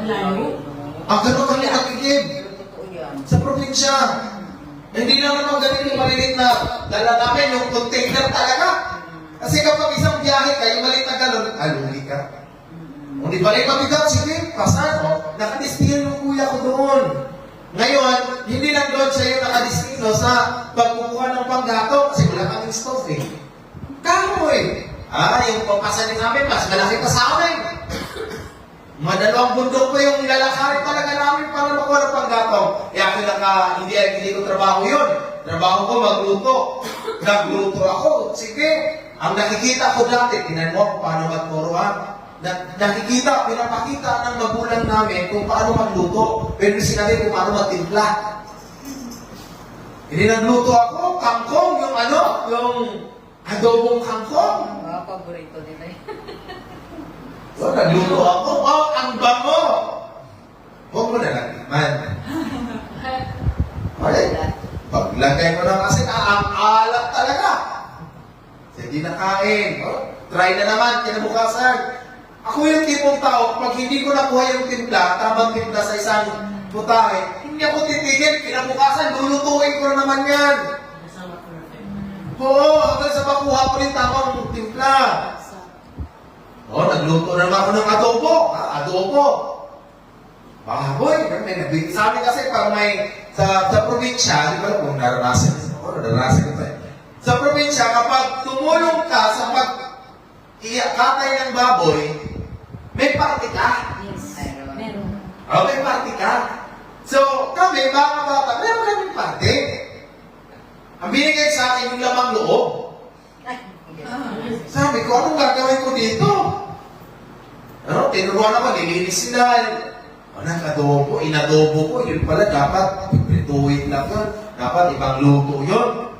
Ang ganun kami nakikib sa probinsya. Hindi lang naman ganun yung maliit na dala namin, yung container talaga. Kasi kapag isang biyahe ka, yung maliit na galon, aluli ka. Kung di balik mabigat, sige, pasan, nakadistino yung kuya ko doon. Ngayon, hindi lang doon siya yung nakadistino sa pagkukuha ng panggato kasi wala kaming stove eh. Kamo eh. Yung papasanin namin, mas malaki pa sa amin. Madalawang bundok pa yung lalakarin talaga namin para makuha ng panggato. Hindi ko trabaho yun. Trabaho ko magluto. Nagluto ako. Sige. Ang nakikita ko dati, tinan mo kung paano magturuan. Nakikita, pinapakita ng magulang namin kung paano magluto. Pero sinabi kung paano magtimpla. Hindi nagluto ako, kangkong, yung adobong kangkong. Mga paborito nila eh. So, nagluto ako, ang bango! Huwag mo na nagtiman. Okay. Paglagay mo na kasi, ang alat talaga. Hindi na kain. Try na naman, kinabukasan. Ako yung tipong tao, pag hindi ko nakuha yung timpla, tamang timpla sa isang putahe, hindi ako titigil, kinabukasan, lulutuin ko na naman yan. Oo, hanggang sa makuha ko rin tamang timpla. Nagluto na naman ako ng adobo. Adobo. Baboy. May nabili sa amin kasi pag may, sa probinsya, di ba kung naranasan ko tayo. Sa probinsya, kapag tumulong ka sa pag-katay ng baboy, may party ka. Yes, meron. May party ka. So, kami, mga bata, meron kaming party. Ang binigay sa akin yung lamang loob. Sabi ko, anong gagawin ko dito? Tinuruan ako, nilinis sila. Nag-adobo, inadobo ko. Yun pala, dapat iprituin lang yun. Dapat ibang luto yun.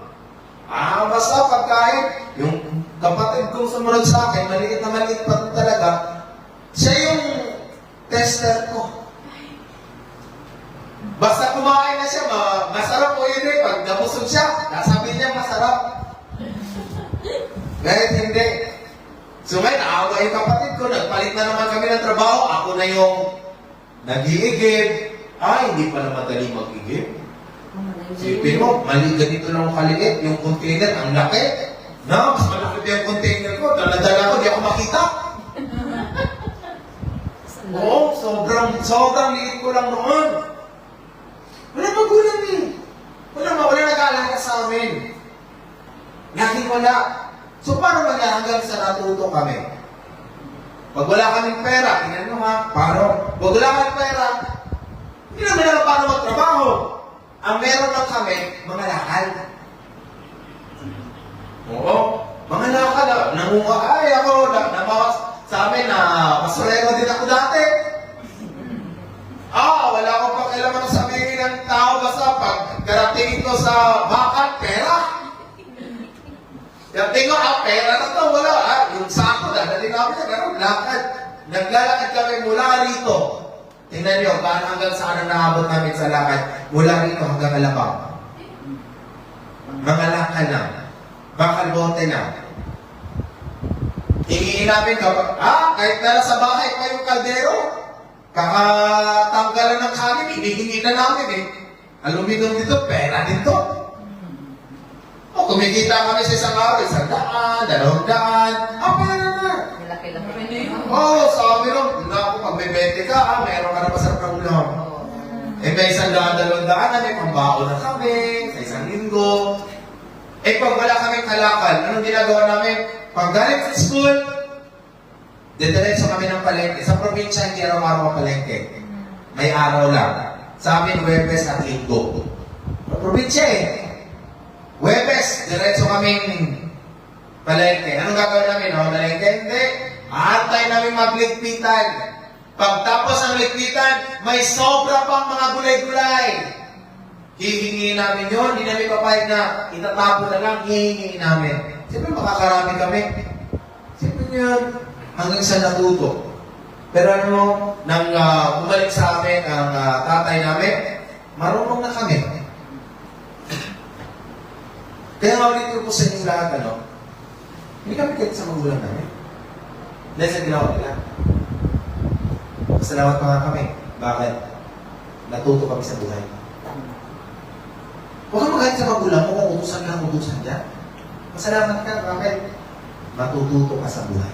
Basta pagkain, yung kapatid kong sumunod sa akin, maliit pa talaga, siya yung tester ko. Basta kumain na siya, masarap po yun eh. Pag nabusog siya, nasabi niya masarap. Kahit hindi. So ngayon, naawa yung kapatid ko, nagpalit na naman kami ng trabaho, ako na yung nag-iigib. Hindi pala madali mag-igib. Sipin mo, mali ganito lang kaliit, yung container, ang laki. Mas malaki yung container ko, dala-dala ko, di ako makita. Sobrang liit ko lang noon. Wala magulang eh. Wala nag-aalaga sa amin. Laging wala. So, paano mangyari hanggang sa natuto kami? Pag wala kaming pera, tingnan nyo ha, paano? Pag wala kaming pera, hindi namin alam paano magtrabaho. Ang meron lang kami, mga lakal. Mga lakal. Ako, namawas sa amin na masurero din ako dati. Wala akong pakialaman na sabihin ng tao basta pag karatingin ko sa bakal, pera. Dating ko, pera na to, wala. Yung sako, dadali namin na gano'n, lakad. Naglalakad kami mula rito. Tingnan nyo, hanggang saan ang naabot namin sa lakad. Mula rito hanggang Alabang. Mga lakad lang. Bakal bote lang. Hingiin namin kapag, kahit na sa bahay pa yung kaldero, kakatanggalan ng kanin, hinihingi na namin eh. Aluminum dito, pera dito. Kumikita kami sa isang araw, 100, 200. Pera na. Malaki-laki. Sabi nung, ako, pag may 20 ka, meron ka na masarap ng ulam. May 100, 200 na, may pambaon na kami, sa isang linggo. Pag wala kaming kalakal, anong ginagawa namin? Pag galing sa school, didiretso kami ng palengke. Sa probinsya, hindi araw-araw ang palengke. May araw lang. Sa amin, Huwebes at Linggo. Sa probinsya Huwebes, diretso kaming palengke. Anong gagawin namin? Palengke? Hindi. Aantay namin magligpitan. Pagtapos ng ligpitan, may sobra pang mga gulay-gulay. Hihingi namin yun. Hindi namin papayag na itatapon na lang. Hihingi namin. Siyempre makakarami kami. Siyempre yun. Hanggang sa natuto. Pero nang bumalik sa amin ang tatay namin, marunong na kami. Kaya maulit ko po sa inyong lahat, hindi kami kahit sa magulang namin. Dahil sa ginawa nila. Masalamat pa nga kami. Bakit? Natuto kami sa buhay. Huwag kang magalit sa magulang mo kung utusan lang utusan dyan. Masalamat ka. Bakit? Matututo ka sa buhay.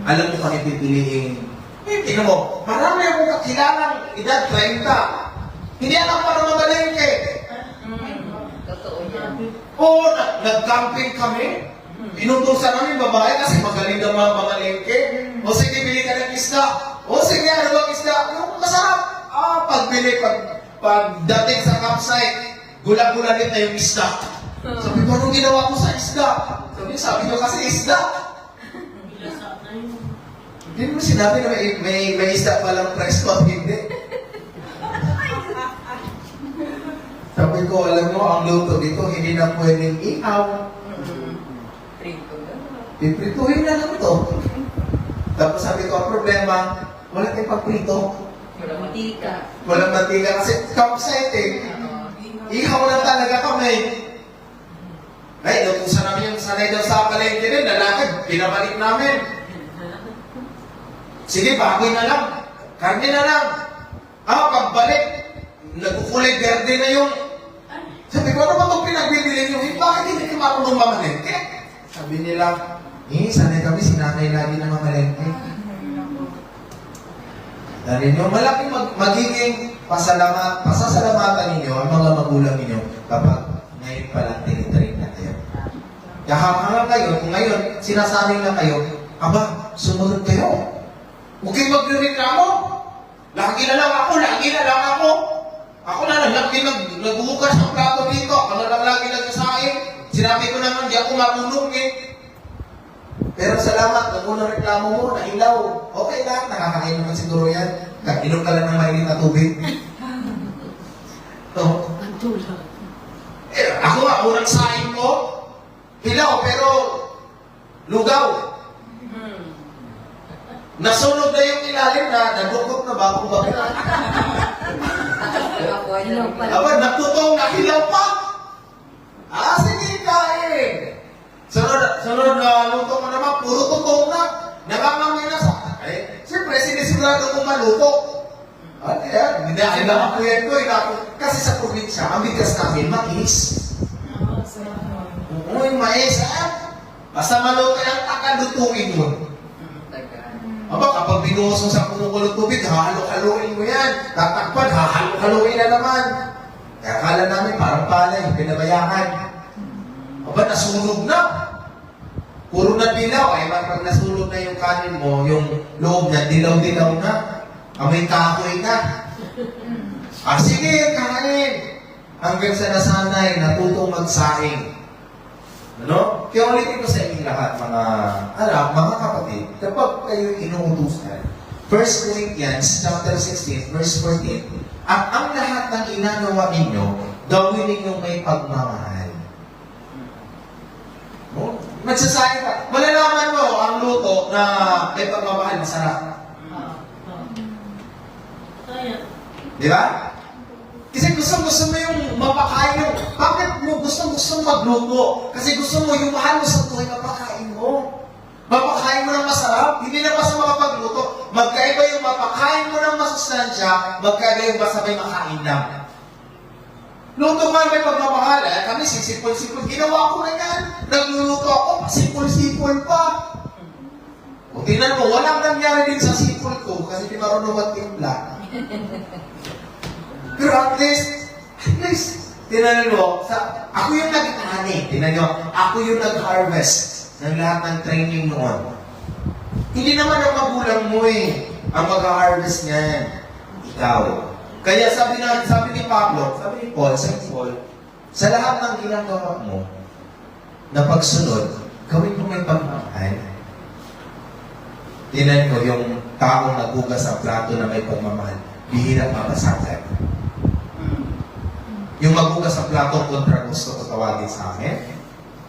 Alam mo kung ipipiliin. Tingnan mo, marami akong kakilanang edad 30. Hindi alam pa na magalengke. Totoo yan. Oo, nag-camping kami. Inutusan namin babae kasi magaling ang mga magalengke. O sige, bili ka ng isda. O sige, ano bang isda? Yung masarap. Pagbili, pagdating sa campsite, gula-gula na yung isda. Sabi ko, anong ginawa ko sa isda? Sabi ko kasi isda. Hindi mo sinabi na may isda palang presto at hindi. Sabi ko, alam mo, ang luto dito, hindi na pwedeng ihaw. Prito na. Piprituhin na lang ito. Tapos sabi ko, ang problema, wala tayong pagprito. Walang mantika. Walang mantika kasi campsite eh. Ihaw na talaga kami. Ay, lutusan namin yung sanay daw sa palengke din, lalaki, pinabalik namin. Sige, bagoy na lang. Karne na lang. Pagbalik, nagkukulay verde na yung... Sabi ko, ano ba itong pinagbibili nyo? Bakit hindi kayo marunong mamalengke? Sabi nila, sanay kami, sinanay lagi na mamalengke. Dahil nyo, malaking magiging pasasalamatan ninyo ang mga magulang ninyo kapag ngayon pa lang tinitrain na kayo. Kaya hanga kayo, kung ngayon sinasanay na kayo, sumunod kayo. Huwag kayo magreklamo. Lagi na lang ako. Ako na lang lagi nagbubukas ng plato dito. Ako na lang lagi nagsasain. Sinabi ko naman, di ako marunong eh. Pero salamat, kung unang reklamo mo, nahilaw. Okay lang, nakakain naman siguro yan. Inom ka lang ng mainit na tubig. Ako nga, unang sain ko, hilaw, pero lugaw. Nasunog na yung ilalim na, nagukot na ba kung bakit? Nagtutong na hilaw pa. Sige, kain. Sunod na luto mo naman, puro tutong na. Nakangamoy na sa... Siyempre, sinisigurado kong maluto. Hindi ako yan ko. Kasi sa probinsya, ang bigas namin, mais. Yung mais, basta maluto yung takalutuin mo. Kapag binuhos mo sa kumukulong tubig, hahalo-haloin mo yan. Tatakpan, hahalo-haloin na naman. Kaya akala namin parang palay, pinabayaan. Nasunog na. Puro na dilaw. Pag nasunog na yung kanin mo, yung loob na, dilaw-dilaw na. Amoy kahoy na. Sige, kain. Hanggang sa nasanay, natutong magsaing. Ano? Kaya ulitin ko sa inyo lahat, mga anak, mga kapatid, kapag kayo inuutusan, 1 Corinthians chapter 16, verse 14, at ang lahat ng inagawa ninyo, gawin ninyong may pagmamahal. No? Nagsasabi ka, malalaman mo ang luto na may pagmamahal, masarap. Di ba? Kasi gusto mo yung mapakain mo. Bakit mo gusto magluto? Kasi gusto mo yung mahal mo sa buhay, mapakain mo. Mapakain mo ng masarap. Hindi na basta makapagluto. Magkaiba yung mapakain mo ng masustansya, magkaiba yung basta may makain lang. Luto man may pagmamahal. Kami sisipol-sipol. Ginawa ko na yan. Nagluluto ako, pasipol-sipol pa. O tingnan mo, walang nangyari din sa sipol ko kasi di marunong magtimpla. Pero at least, tinanin mo, ako yung nag-ani. Tinanin nyo, ako yung nag-harvest ng lahat ng training noon. Hindi naman ang magulang mo ang mag-harvest niyan. Ikaw. Kaya sabi ni Pablo, sabi ni Paul, sa lahat ng ginagawa mo, na pagsunod, gawin mo may pagmamahal. Tinanin mo, yung taong nagugas sa plato na may pagmamahal, bihirang mabasagan. Yung magugas sa plato kontra gusto ko tawagin sa akin.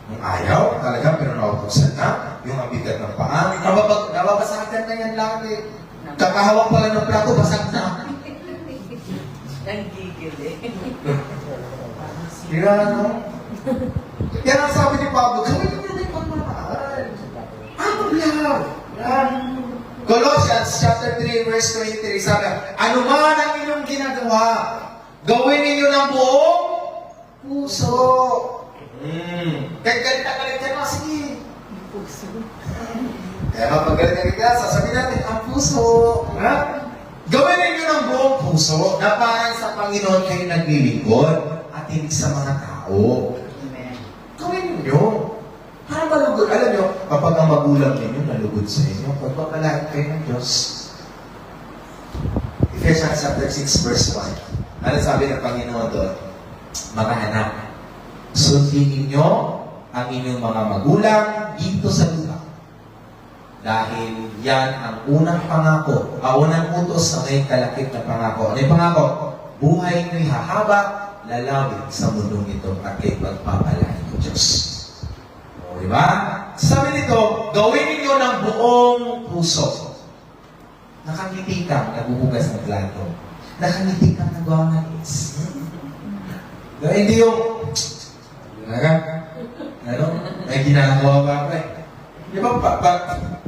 Yung ayaw, talaga, pero nautusan na. Yung abigat ng paa. Nababasagan na yan lagi. Kakahawak pala ng plato, basag na. Nagigil eh. Kaya ano? Yan ang sabi ni Pablo, gawin mo may pagmamahal. Ano lang? Colossians chapter 3 23 verse 23, sabi, ano man ang inyong ginagawa, gawin ninyo ng buong puso. Kahit galit na galit ka na, sige. Puso. Kaya kapag galit ka, sasabihin natin, ang puso. Ha? Gawin ninyo ng buong puso na parang sa Panginoon kayo naglilingkod at hindi sa mga tao. Amen. Gawin ninyo. Para malugod. Alam nyo, kapag ang magulang ninyo nalugod sa inyo, pagpapalain kayo ng Diyos. Ephesians chapter 6 verse 1. Ano sabi ng Panginoon doon? Mga anak, sundin ninyo ang inyong mga magulang dito sa lupa. Dahil yan ang unang pangako, unang utos na may kalakip na pangako. Ano yung pangako? Buhay nyo'y hahaba, lalawin sa mundong ito at kay pagpapalain ng Diyos. O, di ba? Sabi nito, gawin ninyo ng buong puso. Nakangiti kang nagbubugas ng plato. Nakangiti kang nagwawalis. Hindi yung, ano? May ginagawa ba pa eh? Di ba,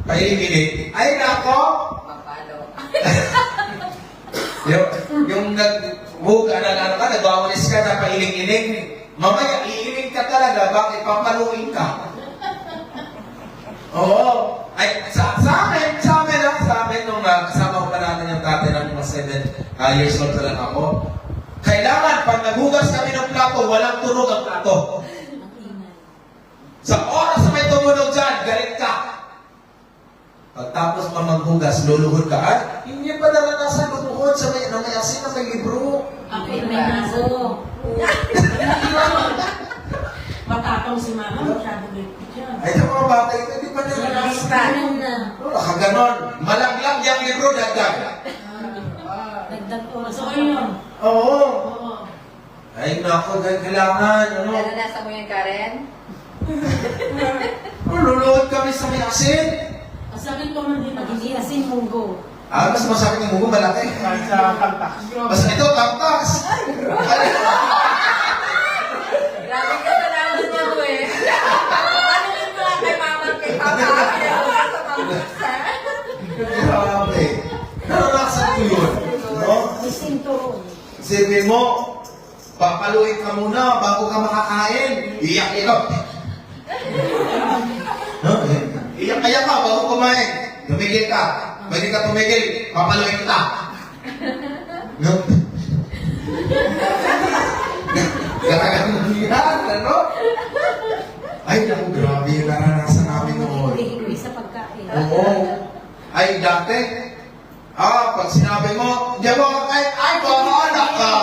pahilig-hilig? Ay, nako! Mapalo. yung nag-book, nagwawalis ka na pahilig-hilig. Mamaya, iiling ka talaga, bakit papaluin ka? Oo. Ay, sa amin, nung kasama ko pa natin yung tatay ng mga 7 years old pa lang ako, kailangan, pag naghugas kami ng plato, walang tunog ang plato. Sa oras na may tumunog dyan, galit ka. Pagtapos pa maghugas, luluhod ka. Ay, hindi pa naranasan luluhod sa may asin na may libro. May naso. Matapang si mama, masyado lipit yan. Ay, yung mga bata ito, hindi pa naranasan. Nakaganon. Malaglag yung libro, dagdag. Dagdag oras. So, yun. Oo. Oo. Ay, naku, kailangan, ano? Naranasan mo yan, Karen? Luluhod kami sa may asin. Masakit ko man din hindi asin munggo. Mas masakit yung mugo, malaki. Sa tamtak. Mas ito, tamtas. Grabe ka sa naman niya mo eh. Ano yun mga kay mama at kay papa? Kaya wala sa pamuksa. Grabe. Naranasan ko yun. No? Asin turon. Sipin mo, papaluin ka muna bago ka makakain. Iyak-iyak. No? Iyak-iyak ka bago kumain. Tumigil ka. Pwede ka tumigil. Papaluin kita. No? Gano'n yan, ano? Ay, naku, grabe yung naranasan namin noon. Hindi sa pagkain. Oo. Ay, dati, pag sinabi mo, di ba, ay, anak ka.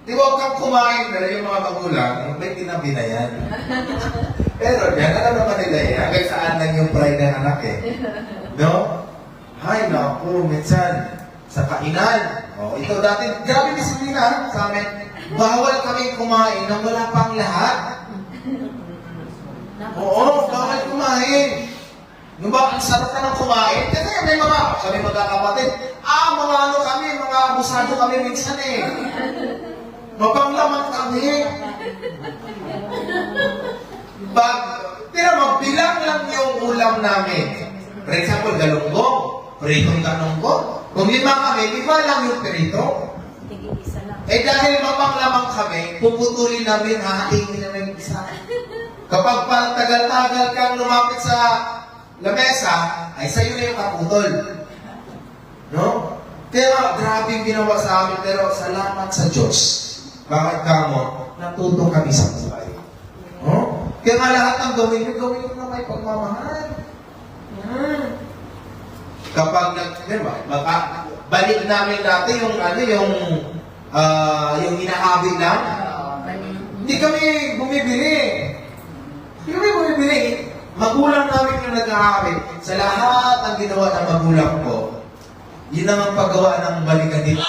Di ba, kang kumain, pero yung mga magulang, may tinabi na yan. Pero yan, alam naman nila yan, hanggang saan lang yung pride ng anak eh. No? Ay, naku, minsan, sa kainan. Oh, ito dati, grabe disiplina sa amin. Bawal kami kumain nang wala pang lahat. Oo, bawal kumain. Nung ba, ang sarap ka ng kumain? Kasi may kami magkakapatid. Mga ano kami, mga abusado kami minsan eh. Mapanglaman kami. Magbilang lang yung ulam namin. For example, galunggong, pritong galunggong. Kung 5 kami, 5 lang yung prito. Tig-isa lang. Eh dahil mapanglamang kami, puputulin namin, hahaingin namin isa. Kapag tagal-tagal kang lumapit sa lamesa, ay sa'yo na yung kaputol. No? Kaya grabe yung ginawa sa amin, pero salamat sa Diyos. Bakit kamo? Natuto kami sa buhay. No? Kaya nga lahat ng gawin nyo na may pagmamahal. Kapag balik namin dati yung yung hinahabi lang. Hindi kami bumibili. Magulang namin yung naghahabi. Sa lahat ang ginawa ng magulang ko, yun ang paggawa ng balikan dito.